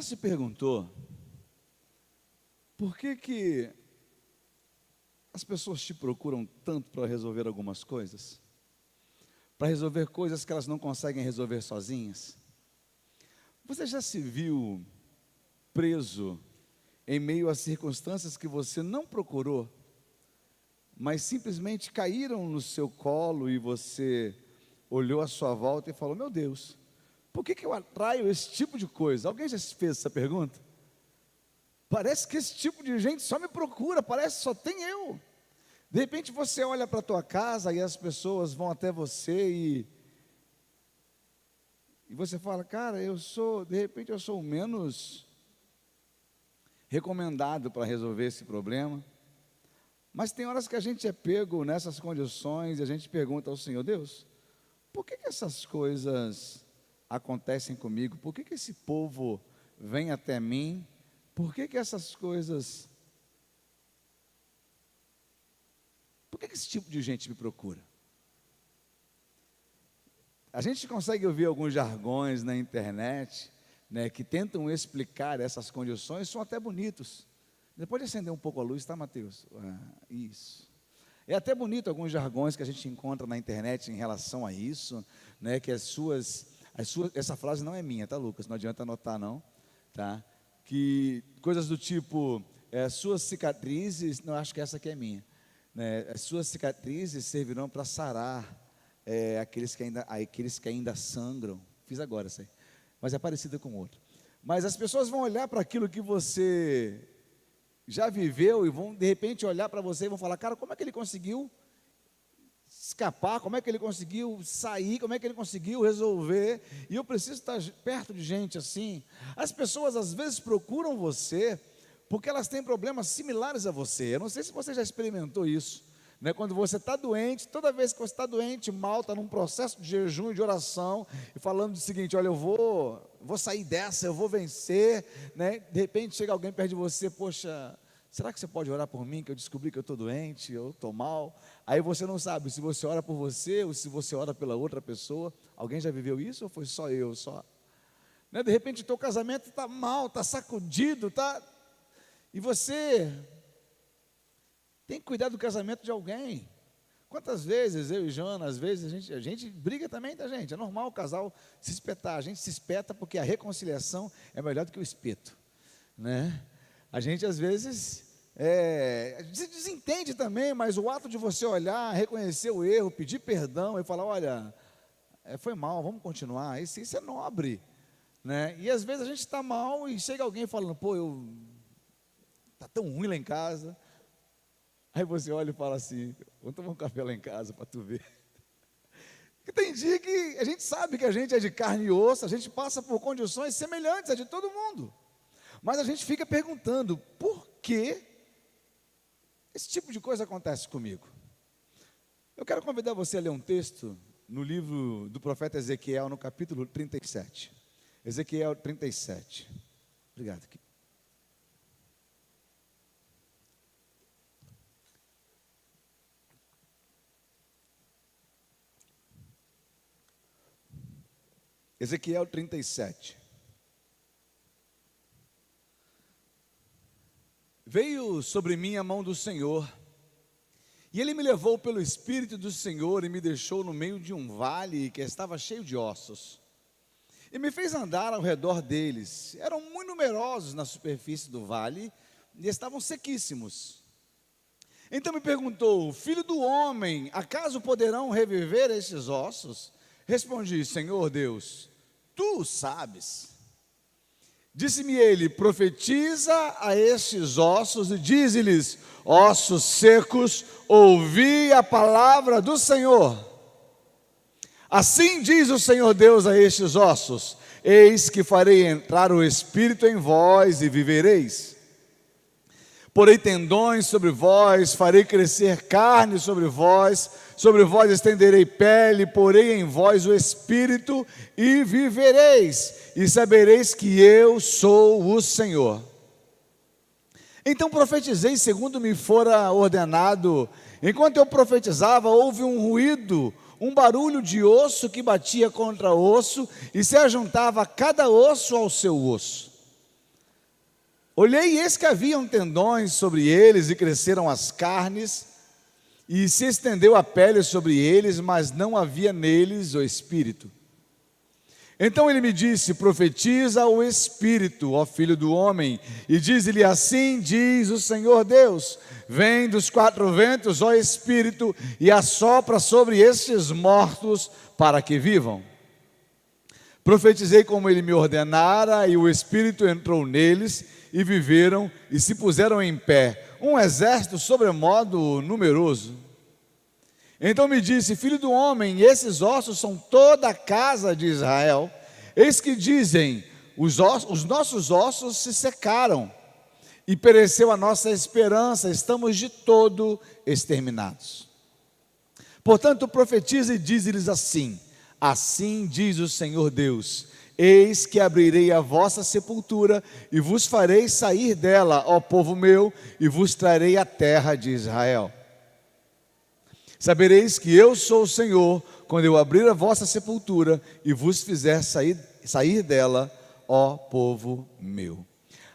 se perguntou por que as pessoas te procuram tanto para resolver algumas coisas? Para resolver coisas que elas não conseguem resolver sozinhas? Você já se viu preso em meio a circunstâncias que você não procurou, mas simplesmente caíram no seu colo e você olhou à sua volta e falou: meu Deus, por que eu atraio esse tipo de coisa? Alguém já se fez essa pergunta? Parece que esse tipo de gente só me procura, parece que só tem eu. De repente você olha para a tua casa e as pessoas vão até você e você fala: cara, de repente eu sou o menos recomendado para resolver esse problema. Mas tem horas que a gente é pego nessas condições e a gente pergunta ao Senhor: Deus, por que essas coisas acontecem comigo? Por que esse povo vem até mim? Por que essas coisas... Por que esse tipo de gente me procura? A gente consegue ouvir alguns jargões na internet, né, que tentam explicar essas condições, são até bonitos. Pode acender um pouco a luz, tá, Mateus? Isso. É até bonito alguns jargões que a gente encontra na internet em relação a isso, né, que essa frase não é minha, tá, Lucas? Não adianta anotar, não, tá? Que coisas do tipo, suas cicatrizes, não, acho que essa aqui é minha, né? As suas cicatrizes servirão para sarar aqueles que ainda sangram. Fiz agora isso aí, mas é parecida com outro. Mas as pessoas vão olhar para aquilo que você já viveu e vão de repente olhar para você e vão falar: cara, como é que ele conseguiu escapar? Como é que ele conseguiu sair? Como é que ele conseguiu resolver? E eu preciso estar perto de gente assim. As pessoas às vezes procuram você porque elas têm problemas similares a você. Eu não sei se você já experimentou isso, né? Quando você está doente, toda vez que você está doente, mal, está num processo de jejum e de oração, e falando o seguinte: olha, eu vou sair dessa, eu vou vencer, né? De repente chega alguém perto de você: poxa, será que você pode orar por mim, que eu descobri que eu estou doente, eu estou mal? Aí você não sabe se você ora por você ou se você ora pela outra pessoa. Alguém já viveu isso ou foi só eu? Né? De repente o teu casamento está mal, está sacudido, e você tem que cuidar do casamento de alguém. Quantas vezes eu e Joana, às vezes a gente briga também, tá, gente? É normal o casal se espetar. A gente se espeta porque a reconciliação é melhor do que o espeto, né? A gente às vezes se desentende também, mas o ato de você olhar, reconhecer o erro, pedir perdão e falar: olha, foi mal, vamos continuar, isso é nobre, né? E às vezes a gente está mal e chega alguém falando: pô, está tão ruim lá em casa. Aí você olha e fala assim: vamos tomar um café lá em casa para tu ver. Porque tem dia que a gente sabe que a gente é de carne e osso, a gente passa por condições semelhantes a de todo mundo, mas a gente fica perguntando: por que esse tipo de coisa acontece comigo? Eu quero convidar você a ler um texto no livro do profeta Ezequiel, no capítulo 37. Ezequiel 37. Obrigado. Ezequiel 37. Veio sobre mim a mão do Senhor, e Ele me levou pelo Espírito do Senhor e me deixou no meio de um vale que estava cheio de ossos, e me fez andar ao redor deles. Eram muito numerosos na superfície do vale e estavam sequíssimos. Então me perguntou: filho do homem, acaso poderão reviver estes ossos? Respondi: Senhor Deus, tu sabes. Disse-me ele: profetiza a estes ossos e dize-lhes: ossos secos, ouvi a palavra do Senhor. Assim diz o Senhor Deus a estes ossos: eis que farei entrar o Espírito em vós e vivereis. Porei tendões sobre vós, farei crescer carne sobre vós estenderei pele, porei em vós o Espírito e vivereis, e sabereis que eu sou o Senhor. Então profetizei segundo me fora ordenado. Enquanto eu profetizava, houve um ruído, um barulho de osso que batia contra osso, e se ajuntava cada osso ao seu osso. Olhei e eis que haviam tendões sobre eles, e cresceram as carnes, e se estendeu a pele sobre eles, mas não havia neles o espírito. Então ele me disse: profetiza o Espírito, ó filho do homem, e diz-lhe: assim diz o Senhor Deus: vem dos quatro ventos, ó Espírito, e assopra sobre estes mortos, para que vivam. Profetizei como ele me ordenara, e o Espírito entrou neles, e viveram, e se puseram em pé, um exército sobremodo numeroso. Então me disse: filho do homem, esses ossos são toda a casa de Israel. Eis que dizem: os nossos ossos se secaram, e pereceu a nossa esperança, estamos de todo exterminados. Portanto, profetiza e diz-lhes assim: assim diz o Senhor Deus: eis que abrirei a vossa sepultura, e vos farei sair dela, ó povo meu, e vos trarei a terra de Israel. Sabereis que eu sou o Senhor, quando eu abrir a vossa sepultura, e vos fizer sair dela, ó povo meu.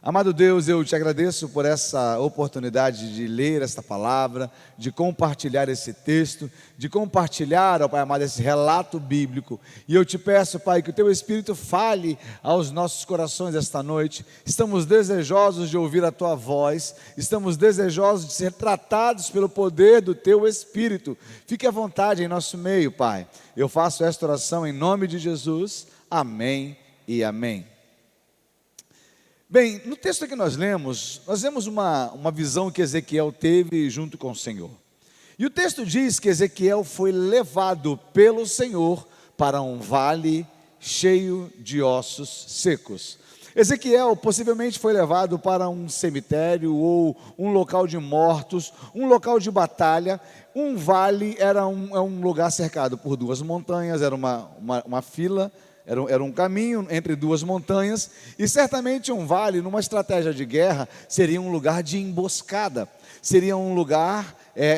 Amado Deus, eu te agradeço por essa oportunidade de ler esta palavra, de compartilhar esse texto, de compartilhar, ó Pai amado, esse relato bíblico. E eu te peço, Pai, que o Teu Espírito fale aos nossos corações esta noite. Estamos desejosos de ouvir a Tua voz, estamos desejosos de ser tratados pelo poder do Teu Espírito. Fique à vontade em nosso meio, Pai. Eu faço esta oração em nome de Jesus. Amém e amém. Bem, no texto que nós vemos uma visão que Ezequiel teve junto com o Senhor. E o texto diz que Ezequiel foi levado pelo Senhor para um vale cheio de ossos secos. Ezequiel possivelmente foi levado para um cemitério ou um local de mortos, um local de batalha. Um vale era um lugar cercado por duas montanhas, era uma fila. Era um caminho entre duas montanhas, e certamente um vale, numa estratégia de guerra, seria um lugar de emboscada, seria um lugar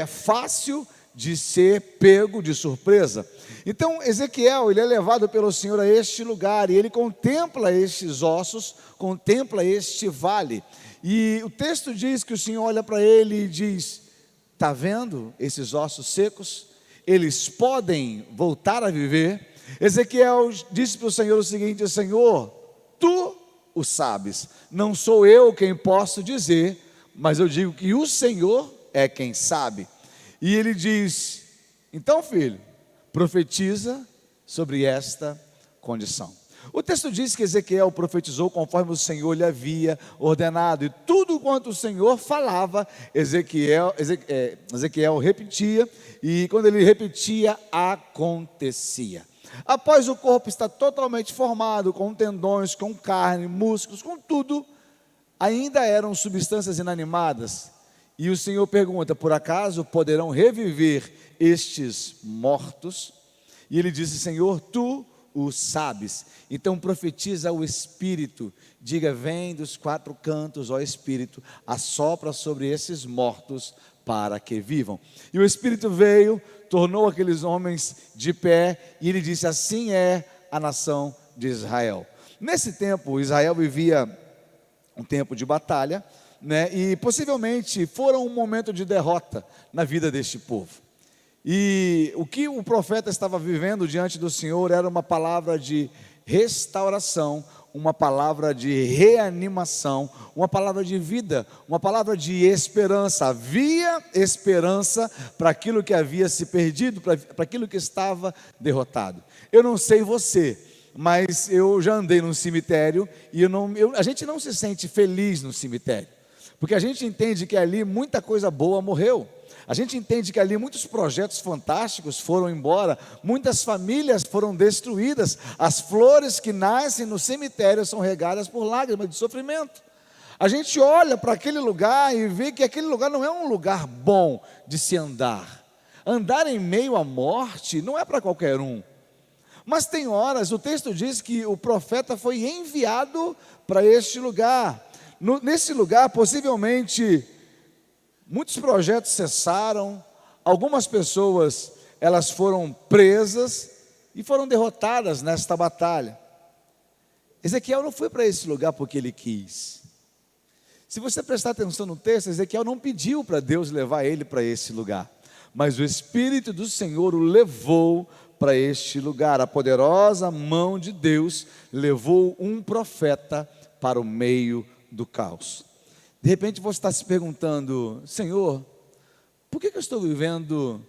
fácil de ser pego de surpresa. Então Ezequiel, ele é levado pelo Senhor a este lugar, e ele contempla estes ossos, contempla este vale, e o texto diz que o Senhor olha para ele e diz: está vendo esses ossos secos? Eles podem voltar a viver. Ezequiel disse para o Senhor o seguinte: Senhor, Tu o sabes, não sou eu quem posso dizer, mas eu digo que o Senhor é quem sabe. E ele diz: então, filho, profetiza sobre esta condição. O texto diz que Ezequiel profetizou conforme o Senhor lhe havia ordenado, e tudo quanto o Senhor falava, Ezequiel repetia, e quando ele repetia, acontecia. Após o corpo estar totalmente formado, com tendões, com carne, músculos, com tudo, ainda eram substâncias inanimadas. E o Senhor pergunta: por acaso poderão reviver estes mortos? E ele disse: Senhor, Tu o sabes. Então profetiza o Espírito, diga: vem dos quatro cantos, ó Espírito, assopra sobre esses mortos para que vivam. E o Espírito veio, tornou aqueles homens de pé, e ele disse: assim é a nação de Israel. Nesse tempo, Israel vivia um tempo de batalha, e possivelmente foram um momento de derrota na vida deste povo. E o que o profeta estava vivendo diante do Senhor era uma palavra de restauração, uma palavra de reanimação, uma palavra de vida, uma palavra de esperança. Havia esperança para aquilo que havia se perdido, para aquilo que estava derrotado. Eu não sei você, mas eu já andei num cemitério e a gente não se sente feliz no cemitério, porque a gente entende que ali muita coisa boa morreu. A gente entende que ali muitos projetos fantásticos foram embora, muitas famílias foram destruídas, as flores que nascem no cemitério são regadas por lágrimas de sofrimento. A gente olha para aquele lugar e vê que aquele lugar não é um lugar bom de se andar. Andar em meio à morte não é para qualquer um. Mas tem horas, o texto diz que o profeta foi enviado para este lugar. Nesse lugar, possivelmente, muitos projetos cessaram, algumas pessoas, elas foram presas e foram derrotadas nesta batalha. Ezequiel não foi para esse lugar porque ele quis. Se você prestar atenção no texto, Ezequiel não pediu para Deus levar ele para esse lugar, mas o Espírito do Senhor o levou para este lugar. A poderosa mão de Deus levou um profeta para o meio do caos. De repente você está se perguntando: Senhor, por que eu estou vivendo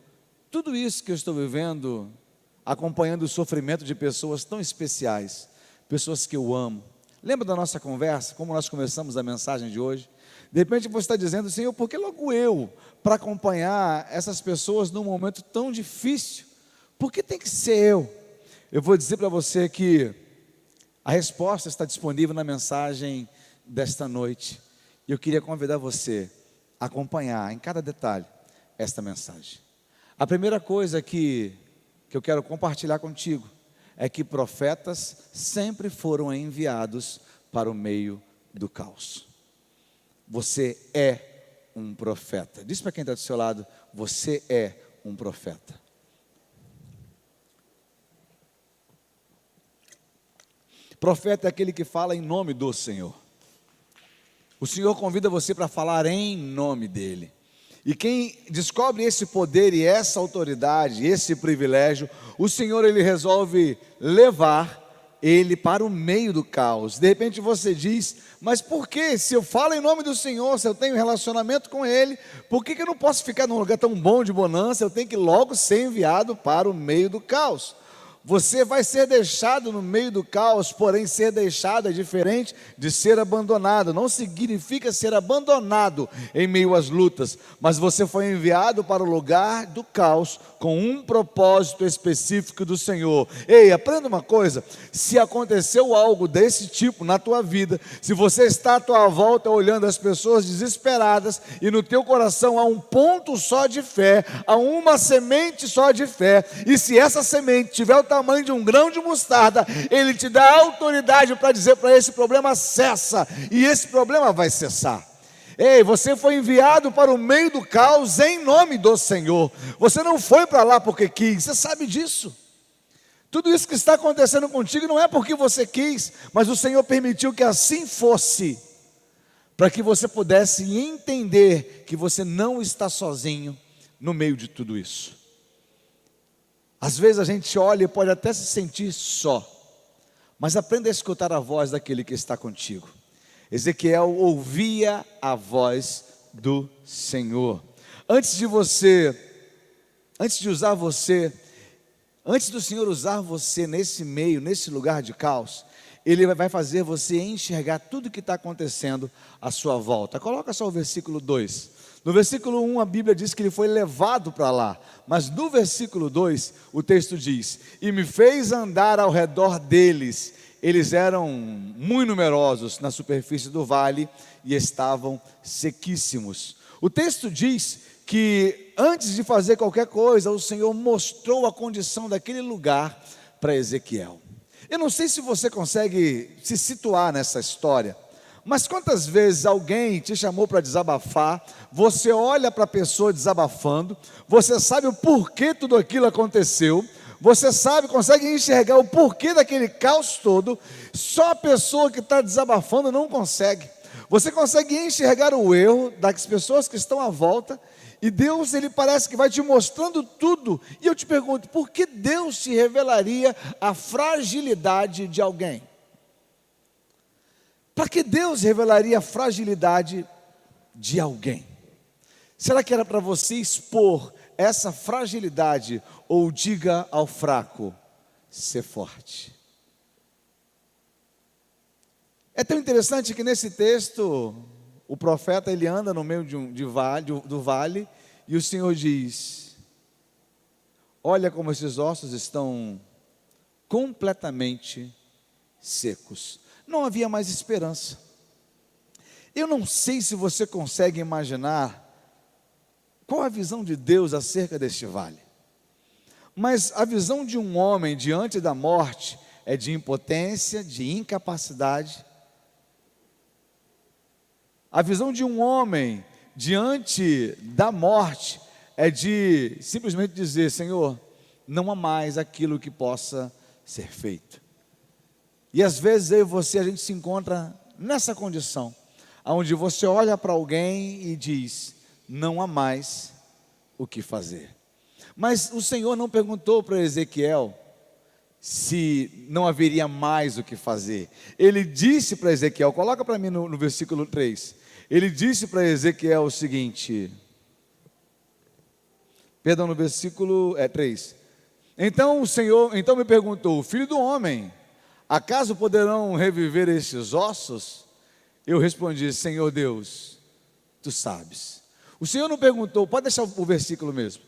tudo isso que eu estou vivendo, acompanhando o sofrimento de pessoas tão especiais, pessoas que eu amo? Lembra da nossa conversa, como nós começamos a mensagem de hoje? De repente você está dizendo: Senhor, por que logo eu, para acompanhar essas pessoas num momento tão difícil? Por que tem que ser eu? Eu vou dizer para você que a resposta está disponível na mensagem desta noite. E eu queria convidar você a acompanhar em cada detalhe esta mensagem. A primeira coisa que eu quero compartilhar contigo é que profetas sempre foram enviados para o meio do caos. Você é um profeta. Diz para quem está do seu lado: você é um profeta. Profeta é aquele que fala em nome do Senhor. O Senhor convida você para falar em nome dEle. E quem descobre esse poder e essa autoridade, esse privilégio, o Senhor, Ele resolve levar ele para o meio do caos. De repente você diz: mas por que? Se eu falo em nome do Senhor, se eu tenho relacionamento com Ele, por que eu não posso ficar num lugar tão bom de bonança? Eu tenho que logo ser enviado para o meio do caos. Você vai ser deixado no meio do caos, porém ser deixado é diferente de ser abandonado. Não significa ser abandonado em meio às lutas, mas você foi enviado para o lugar do caos com um propósito específico do Senhor. Ei, aprenda uma coisa: se aconteceu algo desse tipo na tua vida, se você está à tua volta olhando as pessoas desesperadas e no teu coração há um ponto só de fé, há uma semente só de fé, e se essa semente tiver o tamanho de um grão de mostarda, Ele te dá autoridade para dizer para esse problema: cessa, e esse problema vai cessar. Ei, você foi enviado para o meio do caos em nome do Senhor. Você não foi para lá porque quis, você sabe disso. Tudo isso que está acontecendo contigo não é porque você quis, mas o Senhor permitiu que assim fosse, para que você pudesse entender que você não está sozinho no meio de tudo isso. Às vezes a gente olha e pode até se sentir só, mas aprenda a escutar a voz daquele que está contigo. Ezequiel ouvia a voz do Senhor. Antes do Senhor usar você nesse meio, nesse lugar de caos, Ele vai fazer você enxergar tudo o que está acontecendo à sua volta. Coloca só o versículo 2. No versículo 1 a Bíblia diz que ele foi levado para lá, mas no versículo 2 o texto diz: e me fez andar ao redor deles. Eles eram muito numerosos na superfície do vale e estavam sequíssimos. O texto diz que antes de fazer qualquer coisa, o Senhor mostrou a condição daquele lugar para Ezequiel. Eu não sei se você consegue se situar nessa história, mas quantas vezes alguém te chamou para desabafar, você olha para a pessoa desabafando, você sabe o porquê tudo aquilo aconteceu, você sabe, consegue enxergar o porquê daquele caos todo, só a pessoa que está desabafando não consegue. Você consegue enxergar o erro das pessoas que estão à volta, e Deus, Ele parece que vai te mostrando tudo. E eu te pergunto, por que Deus te revelaria a fragilidade de alguém? Para que Deus revelaria a fragilidade de alguém? Será que era para você expor essa fragilidade, ou diga ao fraco: ser forte? É tão interessante que nesse texto, o profeta ele anda no meio do vale, e o Senhor diz: olha como esses ossos estão completamente secos. Não havia mais esperança. Eu não sei se você consegue imaginar qual a visão de Deus acerca deste vale, mas a visão de um homem diante da morte é de impotência, de incapacidade. A visão de um homem diante da morte é de simplesmente dizer: Senhor, não há mais aquilo que possa ser feito. E às vezes eu e você, a gente se encontra nessa condição. onde você olha para alguém e diz: não há mais o que fazer. Mas o Senhor não perguntou para Ezequiel se não haveria mais o que fazer. Ele disse para Ezequiel, coloca para mim no versículo 3. Ele disse para Ezequiel o seguinte, perdão, no versículo 3. Então o Senhor me perguntou: filho do homem, acaso poderão reviver estes ossos? Eu respondi: Senhor Deus, tu sabes. O Senhor não perguntou, pode deixar o versículo mesmo,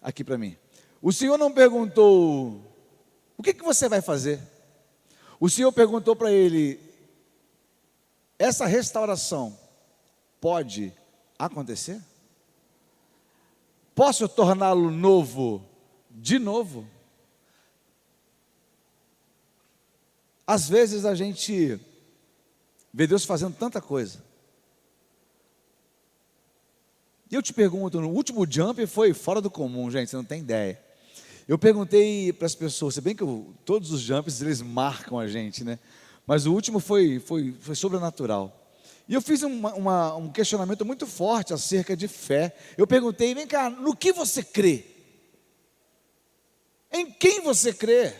aqui para mim. O Senhor não perguntou: o que você vai fazer? O Senhor perguntou para ele: essa restauração pode acontecer? Posso torná-lo novo de novo? Às vezes a gente vê Deus fazendo tanta coisa. E eu te pergunto, no último jump foi fora do comum, gente, você não tem ideia. Eu perguntei para as pessoas, se bem que todos os jumps eles marcam a gente, né? Mas o último foi sobrenatural. E eu fiz um questionamento muito forte acerca de fé. Eu perguntei: vem cá, no que você crê? Em quem você crê?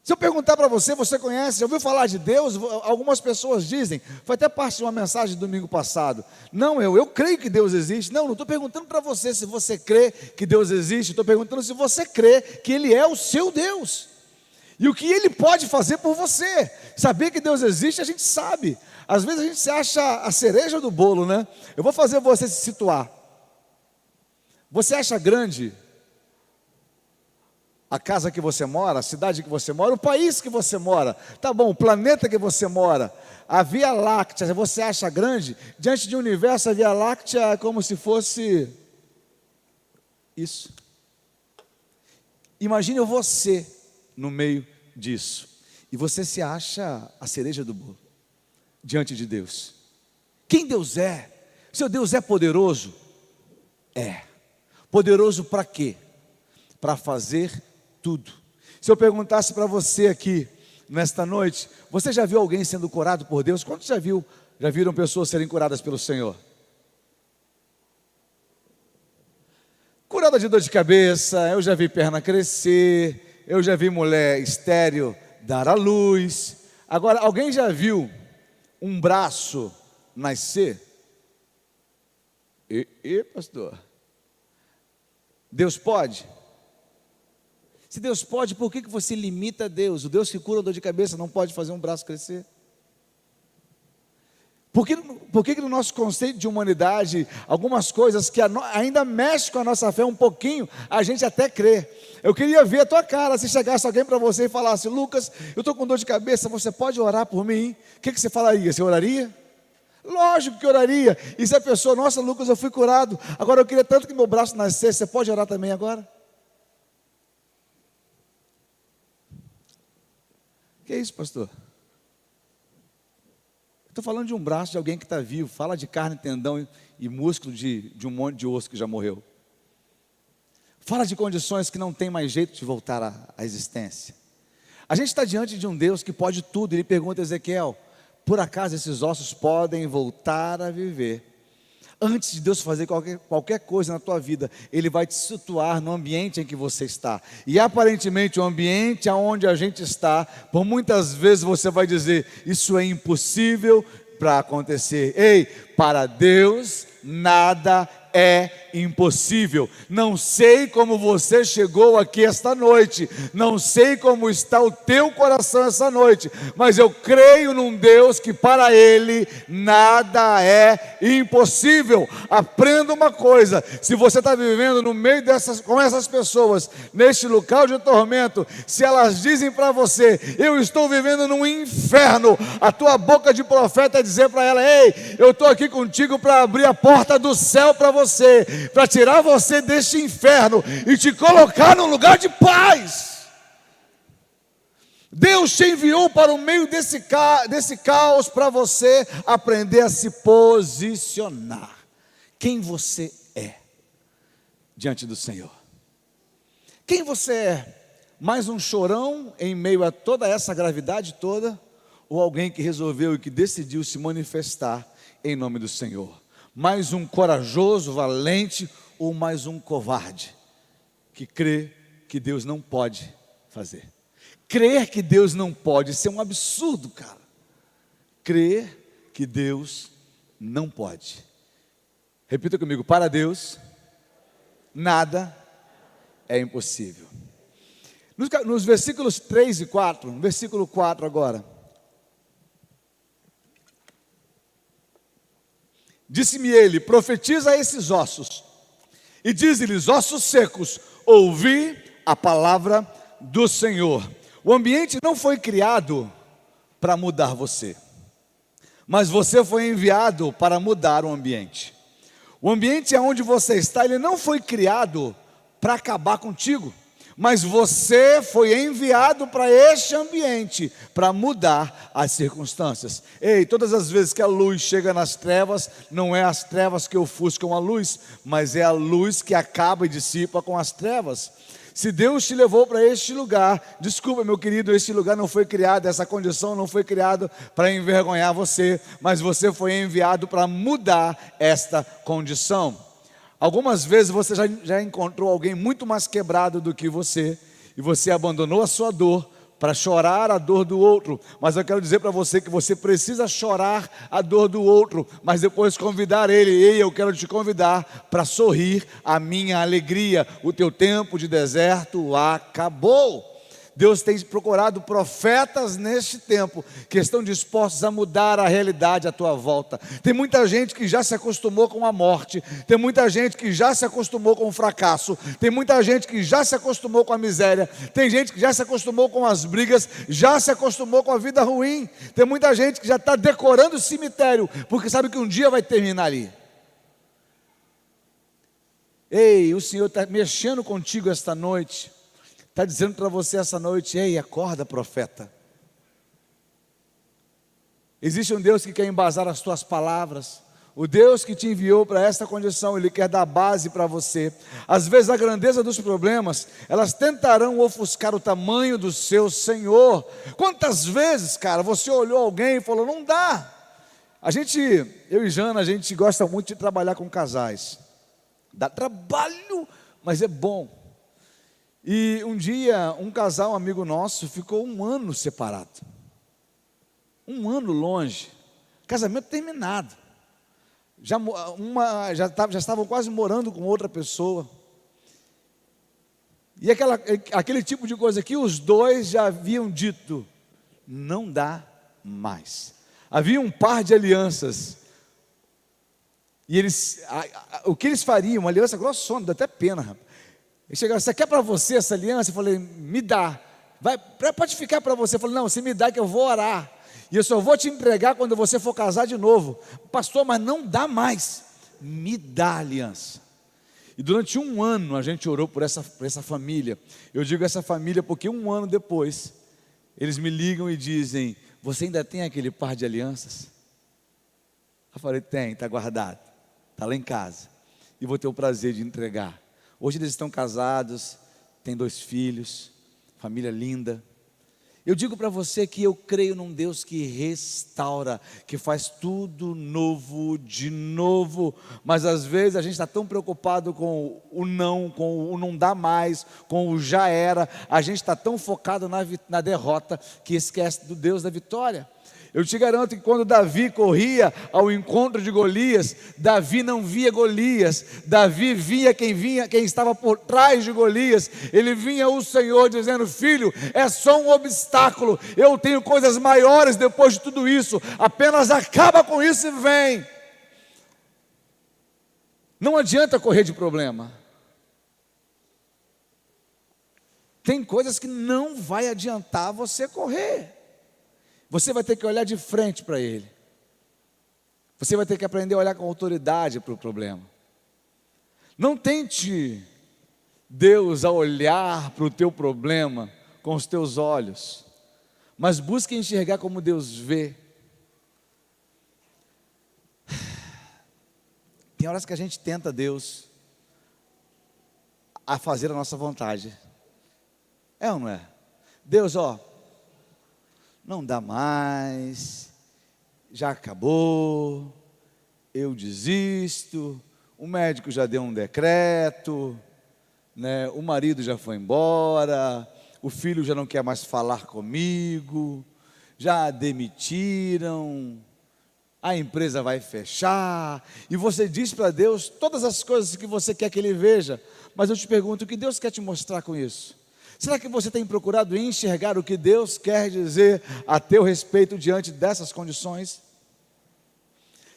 Se eu perguntar para você, você conhece, já ouviu falar de Deus? Algumas pessoas dizem, foi até parte de uma mensagem do domingo passado: não, eu creio que Deus existe. Não estou perguntando para você se você crê que Deus existe, estou perguntando se você crê que Ele é o seu Deus, e o que Ele pode fazer por você. Saber que Deus existe, a gente sabe. Às vezes a gente se acha a cereja do bolo, né? Eu vou fazer você se situar. Você acha grande a casa que você mora, a cidade que você mora, o país que você mora, tá bom, o planeta que você mora, a Via Láctea, você acha grande? Diante de um universo, a Via Láctea é como se fosse isso. Imagine você no meio disso, e você se acha a cereja do bolo, diante de Deus. Quem Deus é? Seu Deus é poderoso? É. Poderoso para quê? Para fazer tudo. Se eu perguntasse para você aqui, nesta noite, você já viu alguém sendo curado por Deus? Quantos já viram pessoas serem curadas pelo Senhor? Curada de dor de cabeça, eu já vi perna crescer, eu já vi mulher estéril dar à luz. Agora, alguém já viu um braço nascer? Pastor, Deus pode? Se Deus pode, por que você limita a Deus? O Deus que cura a dor de cabeça não pode fazer um braço crescer? Por que no nosso conceito de humanidade, algumas coisas que ainda mexem com a nossa fé um pouquinho, a gente até crê? Eu queria ver a tua cara, se chegasse alguém para você e falasse: Lucas, eu estou com dor de cabeça, você pode orar por mim? O que você falaria? Você oraria? Lógico que oraria. E se a pessoa: nossa, Lucas, eu fui curado, agora eu queria tanto que meu braço nascesse, você pode orar também agora? Que é isso, pastor? Estou falando de um braço de alguém que está vivo. Fala de carne, tendão e músculo de um monte de osso que já morreu. Fala de condições que não tem mais jeito de voltar à existência. A gente está diante de um Deus que pode tudo. Ele pergunta a Ezequiel: por acaso esses ossos podem voltar a viver? Antes de Deus fazer qualquer coisa na tua vida, Ele vai te situar no ambiente em que você está. E aparentemente o ambiente onde a gente está, por muitas vezes você vai dizer: isso é impossível para acontecer. Ei, para Deus nada é impossível. Não sei como você chegou aqui esta noite, não sei como está o teu coração essa noite, mas eu creio num Deus que para Ele nada é impossível. Aprenda uma coisa: se você está vivendo no meio com essas pessoas, neste local de tormento, se elas dizem para você: eu estou vivendo num inferno, a tua boca de profeta é dizer para ela: ei, eu estou aqui contigo para abrir a porta do céu para você, para tirar você deste inferno e te colocar num lugar de paz. Deus te enviou para o meio desse caos para você aprender a se posicionar. Quem você é diante do Senhor? Quem você é? Mais um chorão em meio a toda essa gravidade toda? ou alguém que resolveu e que decidiu se manifestar em nome do Senhor? Mais um corajoso, valente, ou mais um covarde que crê que Deus não pode fazer? Crer que Deus não pode, isso é um absurdo, cara. Crer que Deus não pode. Repita comigo: para Deus, nada é impossível. Nos versículos 3 e 4, no versículo 4 agora. Disse-me ele: profetiza a esses ossos, e diz-lhes: ossos secos, ouvi a palavra do Senhor. O ambiente não foi criado para mudar você, mas você foi enviado para mudar o ambiente. O ambiente onde você está, ele não foi criado para acabar contigo, mas você foi enviado para este ambiente, para mudar as circunstâncias. Ei, todas as vezes que a luz chega nas trevas, não é as trevas que ofuscam a luz, mas é a luz que acaba e dissipa com as trevas. Se Deus te levou para este lugar, desculpa, meu querido, este lugar não foi criado, essa condição não foi criada para envergonhar você, mas você foi enviado para mudar esta condição. Algumas vezes você já encontrou alguém muito mais quebrado do que você, e você abandonou a sua dor para chorar a dor do outro. Mas eu quero dizer para você que você precisa chorar a dor do outro, mas depois convidar ele: ei, eu quero te convidar para sorrir a minha alegria, o teu tempo de deserto acabou. Deus tem procurado profetas neste tempo que estão dispostos a mudar a realidade à tua volta. Tem muita gente que já se acostumou com a morte, tem muita gente que já se acostumou com o fracasso, tem muita gente que já se acostumou com a miséria, tem gente que já se acostumou com as brigas, já se acostumou com a vida ruim, tem muita gente que já está decorando o cemitério, porque sabe que um dia vai terminar ali. Ei, o Senhor está mexendo contigo esta noite, está dizendo para você essa noite: ei, acorda, profeta. Existe um Deus que quer embasar as tuas palavras. O Deus que te enviou para esta condição, Ele quer dar base para você. Às vezes a grandeza dos problemas, elas tentarão ofuscar o tamanho do seu Senhor. Quantas vezes, cara, você olhou alguém e falou: não dá. Eu e Jana, a gente gosta muito de trabalhar com casais. Dá trabalho, mas é bom. E um dia, um casal, um amigo nosso, ficou 1 ano separado. 1 ano longe. Casamento terminado. Já estavam quase morando com outra pessoa. E aquele tipo de coisa que os dois já haviam dito: não dá mais. Havia um par de alianças. E o que eles fariam? Uma aliança grossona, dá até pena, rapaz. Eles chegaram: você quer para você essa aliança? Eu falei: me dá. Pode ficar para você. Eu falei: não, você me dá que eu vou orar. E eu só vou te entregar quando você for casar de novo. Pastor, mas não dá mais. Me dá a aliança. E durante 1 ano a gente orou por essa família. Eu digo essa família porque 1 ano depois, eles me ligam e dizem: você ainda tem aquele par de alianças? Eu falei: tem, está guardado. Está lá em casa. E vou ter o prazer de entregar. Hoje eles estão casados, têm 2 filhos, família linda. Eu digo para você que eu creio num Deus que restaura, que faz tudo novo de novo. Mas às vezes a gente está tão preocupado com o não dá mais, com o já era. A gente está tão focado na derrota que esquece do Deus da vitória. Eu te garanto que quando Davi corria ao encontro de Golias, Davi não via Golias, Davi via quem estava por trás de Golias. Ele vinha o Senhor dizendo: filho, é só um obstáculo, eu tenho coisas maiores depois de tudo isso, apenas acaba com isso e vem. Não adianta correr de problema. Tem coisas que não vai adiantar você correr. Você vai ter que olhar de frente para ele. Você vai ter que aprender a olhar com autoridade para o problema. Não tente Deus a olhar para o teu problema com os teus olhos, mas busque enxergar como Deus vê. Tem horas que a gente tenta Deus a fazer a nossa vontade. É ou não é? Deus, não dá mais, já acabou, eu desisto, o médico já deu um decreto, né? O marido já foi embora, o filho já não quer mais falar comigo, já demitiram, a empresa vai fechar, e você diz para Deus todas as coisas que você quer que Ele veja, mas eu te pergunto, o que Deus quer te mostrar com isso? Será que você tem procurado enxergar o que Deus quer dizer a teu respeito diante dessas condições?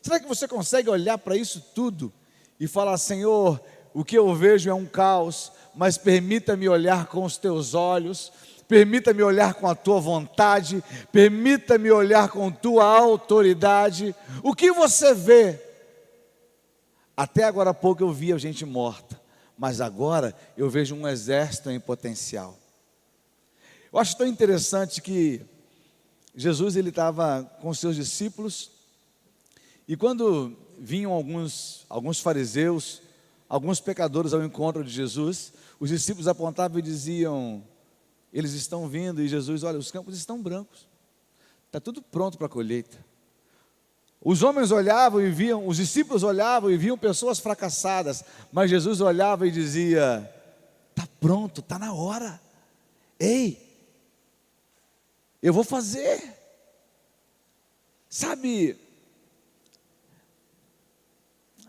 Será que você consegue olhar para isso tudo e falar: Senhor, o que eu vejo é um caos, mas permita-me olhar com os teus olhos, permita-me olhar com a tua vontade, permita-me olhar com tua autoridade. O que você vê? Até agora há pouco eu via gente morta, mas agora eu vejo um exército em potencial. Eu acho tão interessante que Jesus, ele estava com seus discípulos, e quando vinham alguns fariseus, alguns pecadores ao encontro de Jesus, os discípulos apontavam e diziam: eles estão vindo, e Jesus: olha, os campos estão brancos, está tudo pronto para a colheita. Os homens olhavam e viam, os discípulos olhavam e viam pessoas fracassadas, mas Jesus olhava e dizia: está pronto, está na hora, ei, eu vou fazer. Sabe,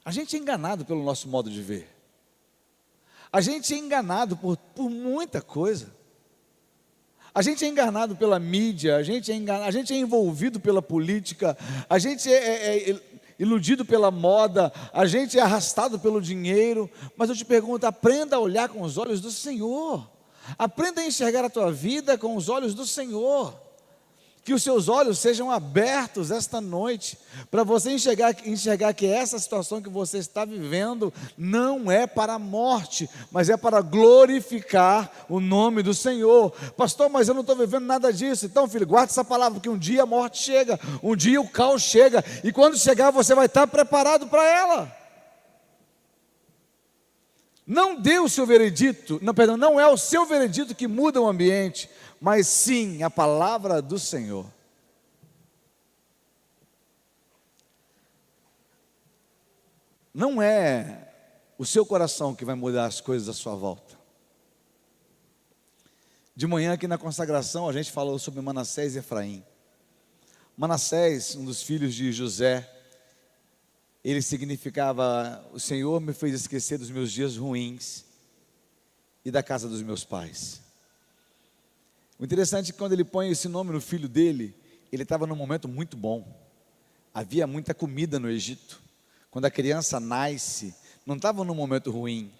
a gente é enganado pelo nosso modo de ver, a gente é enganado por muita coisa, a gente é enganado pela mídia, a gente é envolvido pela política, a gente é iludido pela moda, a gente é arrastado pelo dinheiro. Mas eu te pergunto, aprenda a olhar com os olhos do Senhor, aprenda a enxergar a tua vida com os olhos do Senhor. Que os seus olhos sejam abertos esta noite, para você enxergar que essa situação que você está vivendo não é para a morte, mas é para glorificar o nome do Senhor. Pastor, mas eu não estou vivendo nada disso. Então, filho, guarde essa palavra, porque um dia a morte chega, um dia o caos chega, e quando chegar você vai estar preparado para ela. Não dê o seu veredito, não é o seu veredito que muda o ambiente, mas sim a palavra do Senhor. Não é o seu coração que vai mudar as coisas à sua volta. De manhã aqui na consagração a gente falou sobre Manassés e Efraim. Manassés, um dos filhos de José, ele significava: o Senhor me fez esquecer dos meus dias ruins e da casa dos meus pais. O interessante é que quando ele põe esse nome no filho dele, ele estava num momento muito bom. Havia muita comida no Egito. Quando a criança nasce, não estava num momento ruim,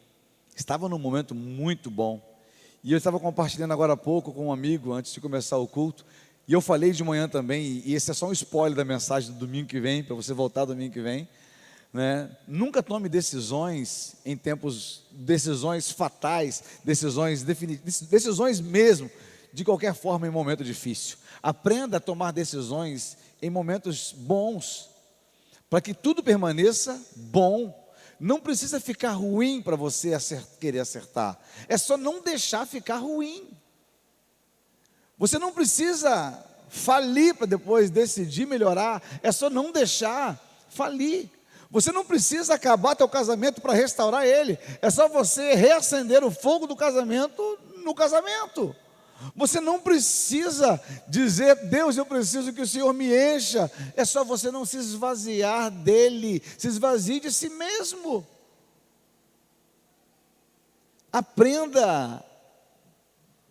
estava num momento muito bom. E eu estava compartilhando agora há pouco com um amigo, antes de começar o culto, e eu falei de manhã também, e esse é só um spoiler da mensagem do domingo que vem, para você voltar domingo que vem, né? Nunca tome decisões em tempos, decisões fatais, decisões mesmo, de qualquer forma, em momento difícil. Aprenda a tomar decisões em momentos bons, para que tudo permaneça bom. Não precisa ficar ruim para você querer acertar, é só não deixar ficar ruim. Você não precisa falir para depois decidir melhorar, é só não deixar falir. Você não precisa acabar teu casamento para restaurar ele, é só você reacender o fogo do casamento no casamento. Você não precisa dizer: Deus, eu preciso que o Senhor me encha. É só você não se esvaziar dele, se esvazie de si mesmo. Aprenda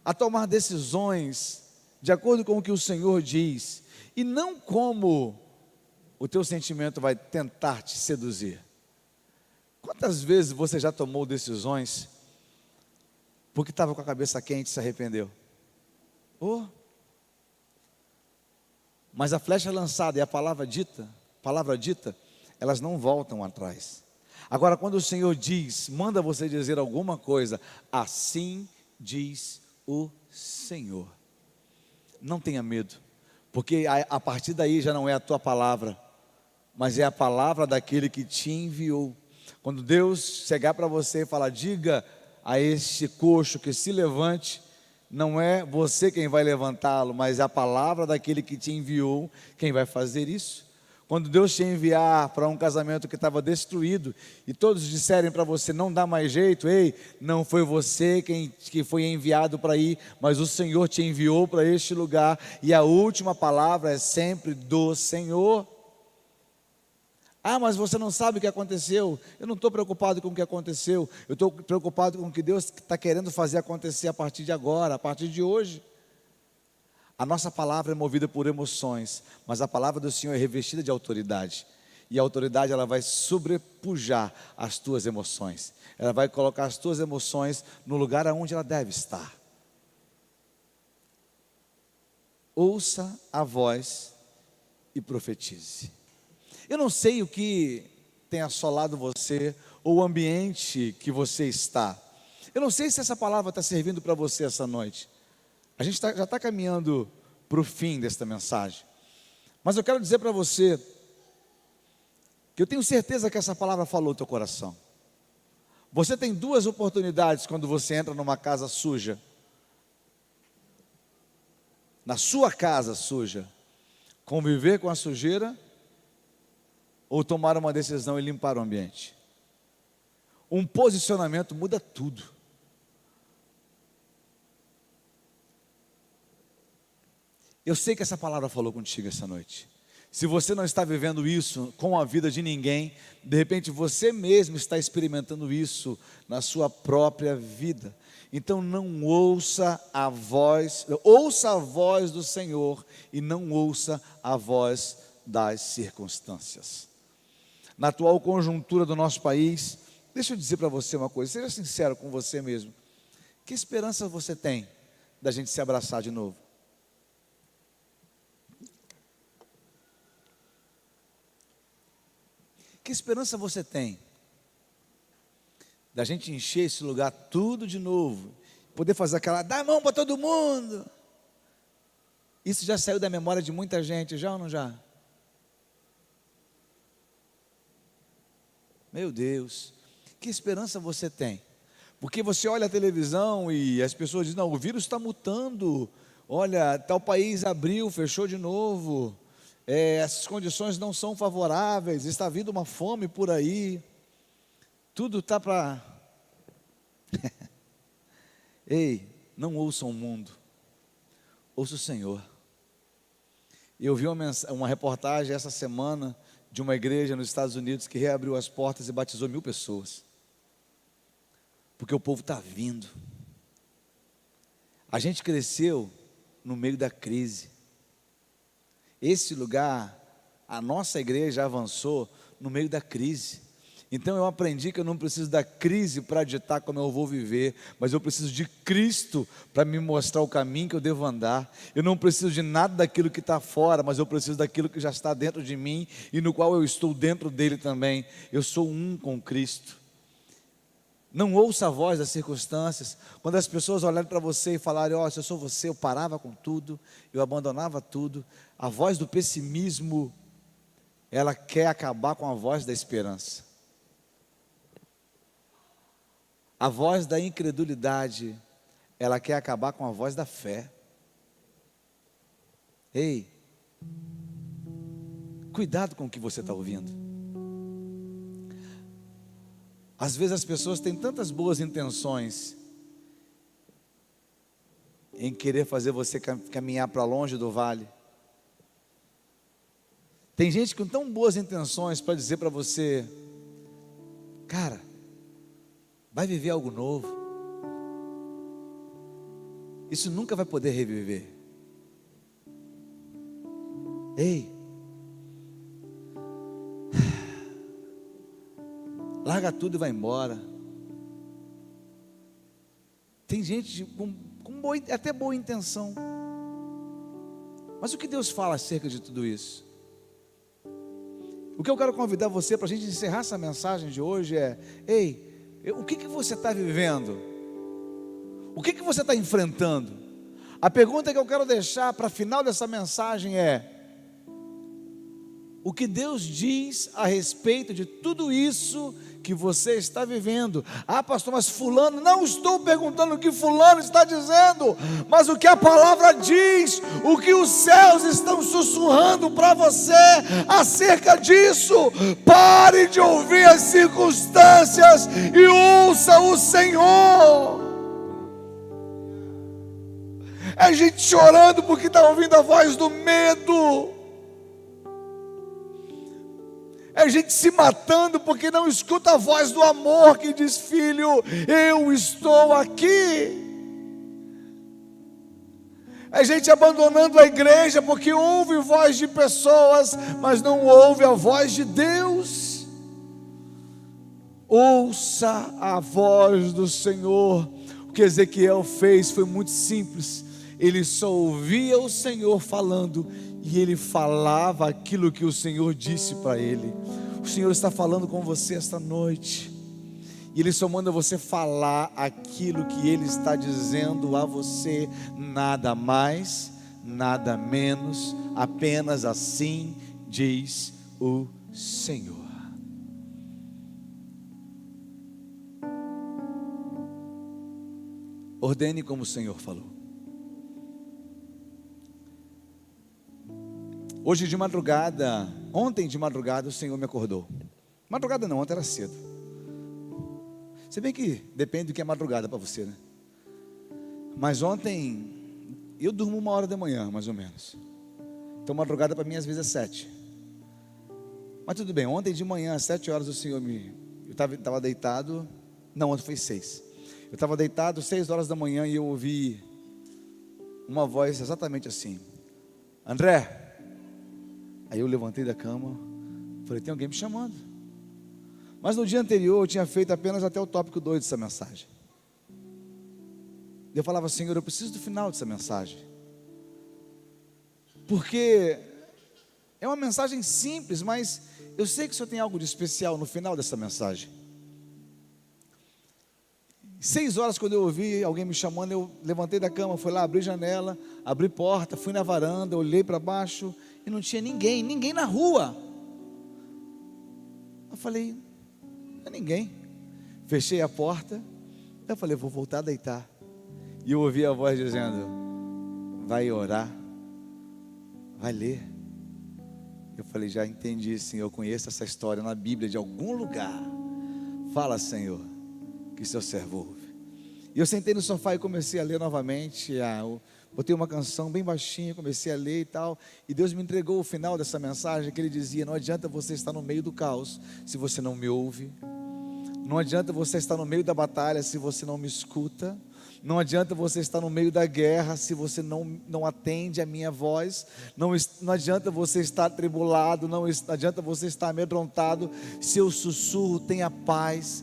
a tomar decisões de acordo com o que o Senhor diz, e não como o teu sentimento vai tentar te seduzir. Quantas vezes você já tomou decisões porque estava com a cabeça quente e se arrependeu? Mas a flecha lançada e a palavra dita, elas não voltam atrás. Agora, quando o Senhor manda você dizer alguma coisa: assim diz o Senhor, não tenha medo, porque a partir daí já não é a tua palavra, mas é a palavra daquele que te enviou. Quando Deus chegar para você e falar: diga a este coxo que se levante, Não é você quem vai levantá-lo, mas é a palavra daquele que te enviou quem vai fazer isso. Quando Deus te enviar para um casamento que estava destruído e todos disserem para você, não dá mais jeito, ei, não foi você que foi enviado para ir, mas o Senhor te enviou para este lugar, e a última palavra é sempre do Senhor. Ah, mas você não sabe o que aconteceu. Eu não estou preocupado com o que aconteceu, eu estou preocupado com o que Deus está querendo fazer acontecer a partir de agora, a partir de hoje. A nossa palavra é movida por emoções, mas a palavra do Senhor é revestida de autoridade. E a autoridade, ela vai sobrepujar as tuas emoções. Ela vai colocar as tuas emoções no lugar onde ela deve estar. Ouça a voz e profetize. Eu não sei o que tem assolado você, ou o ambiente que você está. Eu não sei se essa palavra está servindo para você essa noite. A gente já está caminhando para o fim desta mensagem, mas eu quero dizer para você, que eu tenho certeza que essa palavra falou no teu coração. Você tem duas oportunidades quando você entra numa casa suja, na sua casa suja: conviver com a sujeira, ou tomar uma decisão e limpar o ambiente. Um posicionamento muda tudo. Eu sei que essa palavra falou contigo essa noite. Se você não está vivendo isso com a vida de ninguém, de repente você mesmo está experimentando isso na sua própria vida. Então não ouça a voz do Senhor e não ouça a voz das circunstâncias. Na atual conjuntura do nosso país, deixa eu dizer para você uma coisa, seja sincero com você mesmo. Que esperança você tem da gente se abraçar de novo? Que esperança você tem da gente encher esse lugar tudo de novo, poder fazer aquela, dá a mão para todo mundo? Isso já saiu da memória de muita gente, já ou não já? Meu Deus, que esperança você tem? Porque você olha a televisão e as pessoas dizem, não, o vírus está mutando, olha, tal país abriu, fechou de novo, essas condições não são favoráveis, está vindo uma fome por aí, tudo está para... Ei, não ouçam o mundo, ouça o Senhor. Eu vi uma reportagem essa semana de uma igreja nos Estados Unidos que reabriu as portas e batizou 1000 pessoas, porque o povo está vindo. A gente cresceu no meio da crise. Esse lugar, a nossa igreja avançou no meio da crise. Então eu aprendi que eu não preciso da crise para ditar como eu vou viver, mas eu preciso de Cristo para me mostrar o caminho que eu devo andar. Eu não preciso de nada daquilo que está fora, mas eu preciso daquilo que já está dentro de mim e no qual eu estou dentro dele também. Eu sou um com Cristo. Não ouça a voz das circunstâncias. Quando as pessoas olharem para você e falarem, se eu sou você, eu parava com tudo, eu abandonava tudo. A voz do pessimismo, ela quer acabar com a voz da esperança. A voz da incredulidade, ela quer acabar com a voz da fé. Ei, cuidado com o que você está ouvindo. Às vezes as pessoas têm tantas boas intenções em querer fazer você caminhar para longe do vale. Tem gente com tão boas intenções para dizer para você, cara, vai viver algo novo. Isso nunca vai poder reviver. Ei, larga tudo e vai embora. Tem gente com até boa intenção. Mas o que Deus fala acerca de tudo isso? O que eu quero convidar você para a gente encerrar essa mensagem de hoje é: ei, o que você está vivendo? O que você está enfrentando? A pergunta que eu quero deixar para o final dessa mensagem é: o que Deus diz a respeito de tudo isso que você está vivendo. Ah, pastor, mas fulano, não estou perguntando o que fulano está dizendo, mas o que a palavra diz, o que os céus estão sussurrando para você acerca disso. Pare de ouvir as circunstâncias e ouça o Senhor. É gente chorando porque está ouvindo a voz do medo. É gente se matando porque não escuta a voz do amor que diz: filho, eu estou aqui. É gente abandonando a igreja porque ouve voz de pessoas, mas não ouve a voz de Deus. Ouça a voz do Senhor. O que Ezequiel fez foi muito simples. Ele só ouvia o Senhor falando, e ele falava aquilo que o Senhor disse para ele. O Senhor está falando com você esta noite, e Ele só manda você falar aquilo que Ele está dizendo a você, nada mais, nada menos, apenas assim diz o Senhor. Ordene como o Senhor falou. Hoje de madrugada, ontem de madrugada o Senhor me acordou. Madrugada não, ontem era cedo. Se bem que depende do que é madrugada para você, né? Mas ontem, eu durmo 1h da manhã, mais ou menos. Então madrugada para mim às vezes é 7. Mas tudo bem, ontem de manhã às 7 horas o Senhor eu estava deitado. Não, ontem foi 6. Eu estava deitado 6 horas da manhã e eu ouvi uma voz exatamente assim: André. Aí eu levantei da cama, falei: tem alguém me chamando. Mas no dia anterior eu tinha feito apenas até o tópico 2 dessa mensagem. Eu falava: Senhor, eu preciso do final dessa mensagem, porque é uma mensagem simples, mas eu sei que o Senhor tem algo de especial no final dessa mensagem. 6 horas, quando eu ouvi alguém me chamando, eu levantei da cama, fui lá, abri janela, abri porta, fui na varanda, olhei para baixo e não tinha ninguém na rua. Eu falei: não é ninguém. Fechei a porta, eu falei: vou voltar a deitar. E eu ouvi a voz dizendo: vai orar, vai ler. Eu falei: já entendi, Senhor, eu conheço essa história na Bíblia de algum lugar. Fala, Senhor, que seu servo ouve. E eu sentei no sofá e comecei a ler novamente. Botei uma canção bem baixinha, comecei a ler e tal. E Deus me entregou o final dessa mensagem, que Ele dizia: não adianta você estar no meio do caos se você não me ouve. Não adianta você estar no meio da batalha se você não me escuta. Não adianta você estar no meio da guerra se você não atende a minha voz. Não adianta você estar atribulado, não adianta você estar amedrontado. Se eu sussurro: tenha paz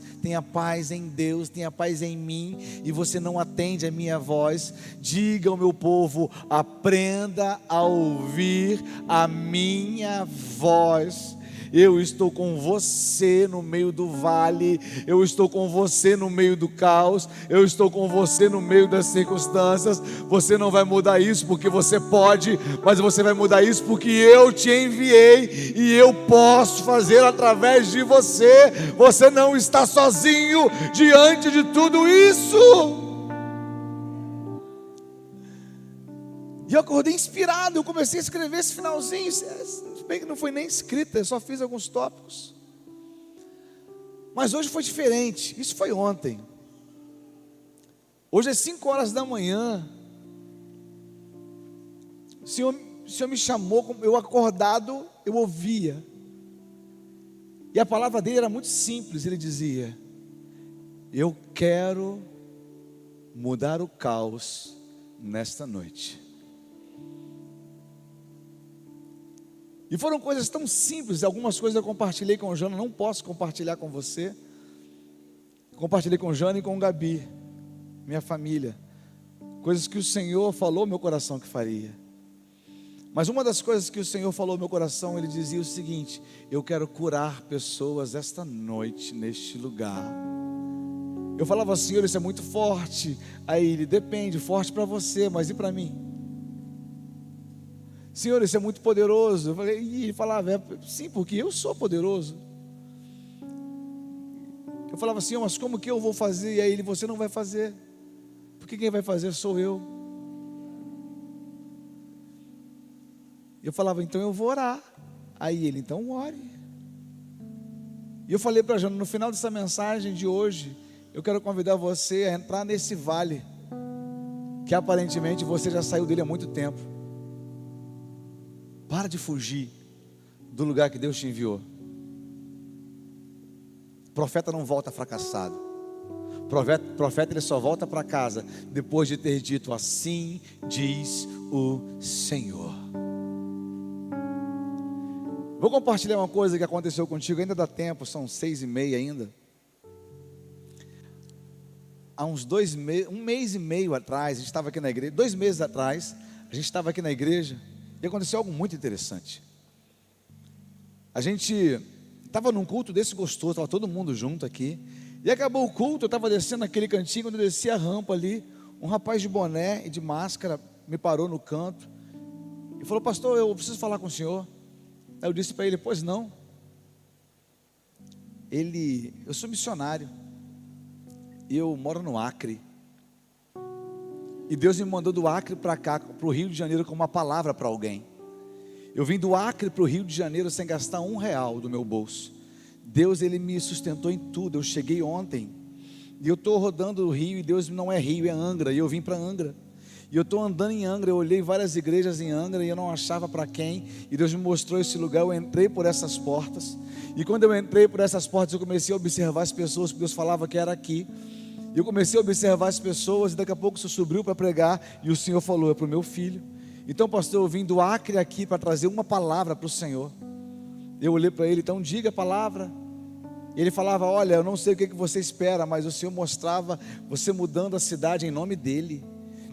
em Deus, tenha paz em mim, e você não atende a minha voz. Diga ao meu povo: aprenda a ouvir a minha voz. Eu estou com você no meio do vale, eu estou com você no meio do caos, eu estou com você no meio das circunstâncias. Você não vai mudar isso porque você pode, mas você vai mudar isso porque eu te enviei e eu posso fazer através de você. Você não está sozinho diante de tudo isso. E eu acordei inspirado, eu comecei a escrever esse finalzinho. Bem que não foi nem escrita, eu só fiz alguns tópicos. Mas hoje foi diferente, isso foi ontem. Hoje é 5 horas da manhã. O Senhor me chamou, eu acordado, eu ouvia. E a palavra dele era muito simples, ele dizia: eu quero mudar o caos nesta noite. E foram coisas tão simples. Algumas coisas eu compartilhei com o Jana, não posso compartilhar com você. Compartilhei com o Jana e com o Gabi, minha família. Coisas que o Senhor falou ao meu coração que faria. Mas uma das coisas que o Senhor falou ao meu coração, Ele dizia o seguinte: eu quero curar pessoas esta noite, neste lugar. Eu falava: Senhor, isso é muito forte. Aí Ele: depende, forte para você, mas e para mim? Senhor, isso é muito poderoso. Eu falei, e ele falava: sim, porque eu sou poderoso. Eu falava assim, mas como que eu vou fazer? E aí ele, você não vai fazer, porque quem vai fazer sou eu. Eu falava, então eu vou orar. Aí ele, então ore. E eu falei para a Jana, no final dessa mensagem de hoje, eu quero convidar você a entrar nesse vale, que aparentemente você já saiu dele há muito tempo. Para de fugir do lugar que Deus te enviou. Profeta não volta fracassado. Profeta ele só volta para casa depois de ter dito, assim diz o Senhor. Vou compartilhar uma coisa que aconteceu contigo, ainda dá tempo, são 6:30 ainda. Há uns 2 meses, 1 mês e meio atrás, a gente estava aqui na igreja, 2 meses atrás, a gente estava aqui na igreja, e aconteceu algo muito interessante. A gente estava num culto desse gostoso, estava todo mundo junto aqui, e acabou o culto, eu estava descendo naquele cantinho, quando eu desci a rampa ali, um rapaz de boné e de máscara me parou no canto, e falou, pastor, eu preciso falar com o senhor. Aí eu disse para ele, pois não. Eu sou missionário, eu moro no Acre, e Deus me mandou do Acre para cá, para o Rio de Janeiro, com uma palavra para alguém. Eu vim do Acre para o Rio de Janeiro sem gastar R$1 do meu bolso. Deus, Ele me sustentou em tudo. Eu cheguei ontem, e eu estou rodando o Rio, e Deus não é Rio, é Angra, e eu vim para Angra. E eu estou andando em Angra, eu olhei várias igrejas em Angra, e eu não achava para quem, e Deus me mostrou esse lugar, eu entrei por essas portas, e quando eu entrei por essas portas, eu comecei a observar as pessoas, porque Deus falava que era aqui, e eu comecei a observar as pessoas, e daqui a pouco o Senhor subiu para pregar, e o Senhor falou, é para o meu filho. Então, pastor, eu vim do Acre aqui para trazer uma palavra para o Senhor. Eu olhei para ele, então diga a palavra. E ele falava, olha, eu não sei o que você espera, mas o Senhor mostrava você mudando a cidade em nome dEle.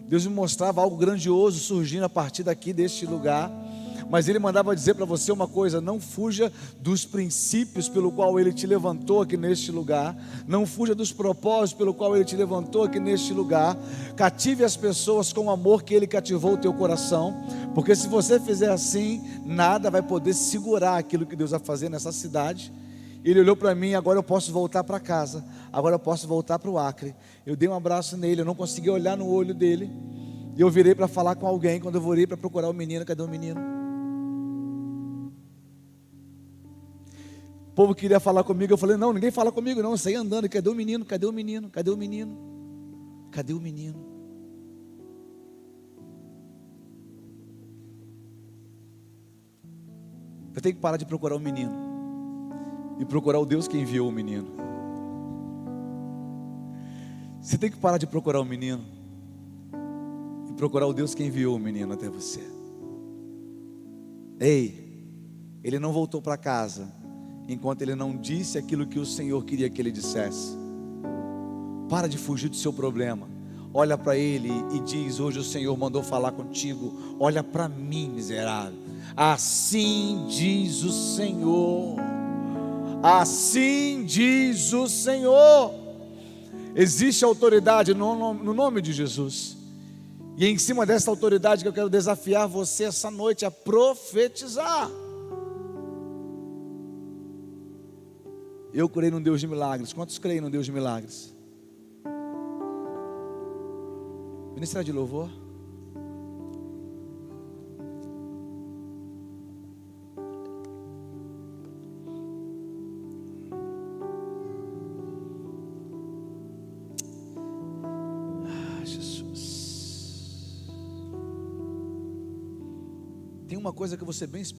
Deus me mostrava algo grandioso surgindo a partir daqui deste lugar. Mas Ele mandava dizer para você uma coisa, não fuja dos princípios pelo qual Ele te levantou aqui neste lugar, não fuja dos propósitos pelo qual Ele te levantou aqui neste lugar, cative as pessoas com o amor que Ele cativou o teu coração, porque se você fizer assim, nada vai poder segurar aquilo que Deus vai fazer nessa cidade. Ele olhou para mim, agora eu posso voltar para casa, agora eu posso voltar para o Acre. Eu dei um abraço nele, eu não consegui olhar no olho dele, e eu virei para falar com alguém. Quando eu virei para procurar o menino, cadê o menino? O povo queria falar comigo, eu falei, não, ninguém fala comigo não, eu saí andando, cadê o menino, cadê o menino, cadê o menino, cadê o menino? Eu tenho que parar de procurar o menino, e procurar o Deus que enviou o menino. Você tem que parar de procurar o menino, e procurar o Deus que enviou o menino até você. Ei, ele não voltou para casa enquanto ele não disse aquilo que o Senhor queria que ele dissesse. Para de fugir do seu problema, olha para ele e diz, hoje o Senhor mandou falar contigo, olha para mim, miserável, assim diz o Senhor, assim diz o Senhor. Existe autoridade no nome de Jesus, e é em cima dessa autoridade que eu quero desafiar você essa noite a profetizar. Eu creio num Deus de milagres. Quantos creem num Deus de milagres? Ministério de louvor. Ah, Jesus. Tem uma coisa que eu vou ser bem